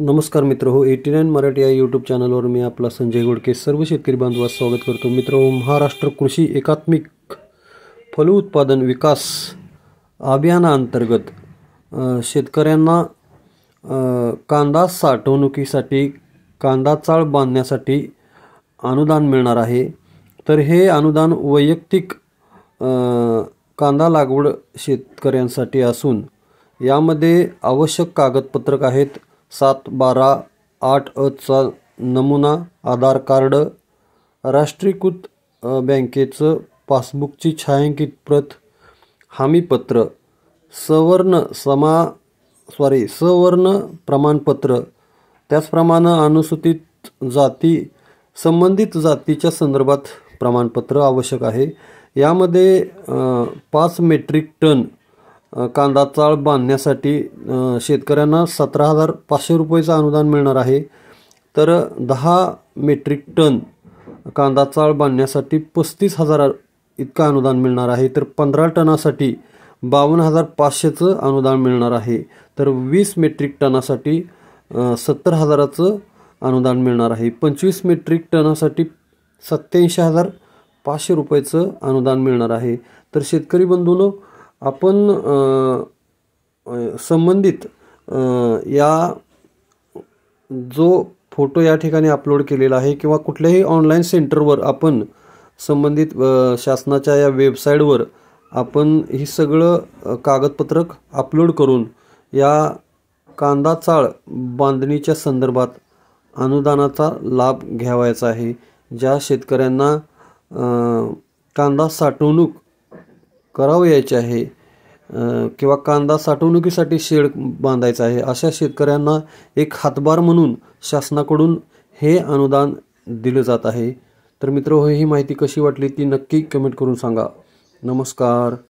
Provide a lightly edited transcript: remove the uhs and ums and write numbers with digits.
नमस्कार मित्र हो 89 मराठी या यूट्यूब चॅनलवर मी आपला संजय गोडके सर्व शेतकरी बांधवांचं स्वागत करतो। मित्र हो, महाराष्ट्र कृषी एकात्मिक फलोत्पादन विकास अभियानाअंतर्गत शेतकऱ्यांना कांदा साठवणुकीसाठी कांदा चाळ बांधण्यासाठी अनुदान मिळणार आहे। तर हे अनुदान वैयक्तिक कांदा लागवड शेतकऱ्यांसाठी असून यामध्ये आवश्यक कागदपत्रक आहेत 7/12/8 चा नमुना, आधार कार्ड, राष्ट्रीयकृत बँकेचं पासबुकची छायांकित प्रत, हमीपत्र, सवर्ण प्रमाणपत्र, त्याचप्रमाणे अनुसूचित जाती संबंधित जातीच्या संदर्भात प्रमाणपत्र आवश्यक आहे। यामध्ये 5 मेट्रिक टन कांदा चाळ बांधण्यासाठी शेतकऱ्यांना 17,500 रुपयाचं अनुदान मिळणार आहे। तर 10 मेट्रिक टन कांदा चाळ बांधण्यासाठी 35,000 इतका अनुदान मिळणार आहे। तर 15 टनासाठी 52,500चं अनुदान मिळणार आहे। तर 20 मेट्रिक टनासाठी 70,000चं अनुदान मिळणार आहे। 25 मेट्रिक टनासाठी 87,500 रुपयाचं अनुदान मिळणार आहे। तर शेतकरी बंधूंनो, आपण संबंधित या जो फोटो या ठिकाणी अपलोड केलेला आहे किंवा कुठल्याही ऑनलाईन सेंटरवर आपण संबंधित शासनाच्या या वेबसाईटवर आपण ही सगळं कागदपत्र अपलोड करून या कांदा चाळ बांधणीच्या संदर्भात अनुदानाचा लाभ घ्यावायचा आहे। ज्या शेतकऱ्यांना कांदा साठवणूक करावयाची आहे किंवा कांदा साठवणुकीसाठी शेड बांधायचा आहे, अशा शेतकऱ्यांना एक हातभार म्हणून शासनाकडून हे अनुदान दिले जात आहे। तर मित्र हो, ही माहिती कशी वाटली ती नक्की कमेंट करून सांगा। नमस्कार।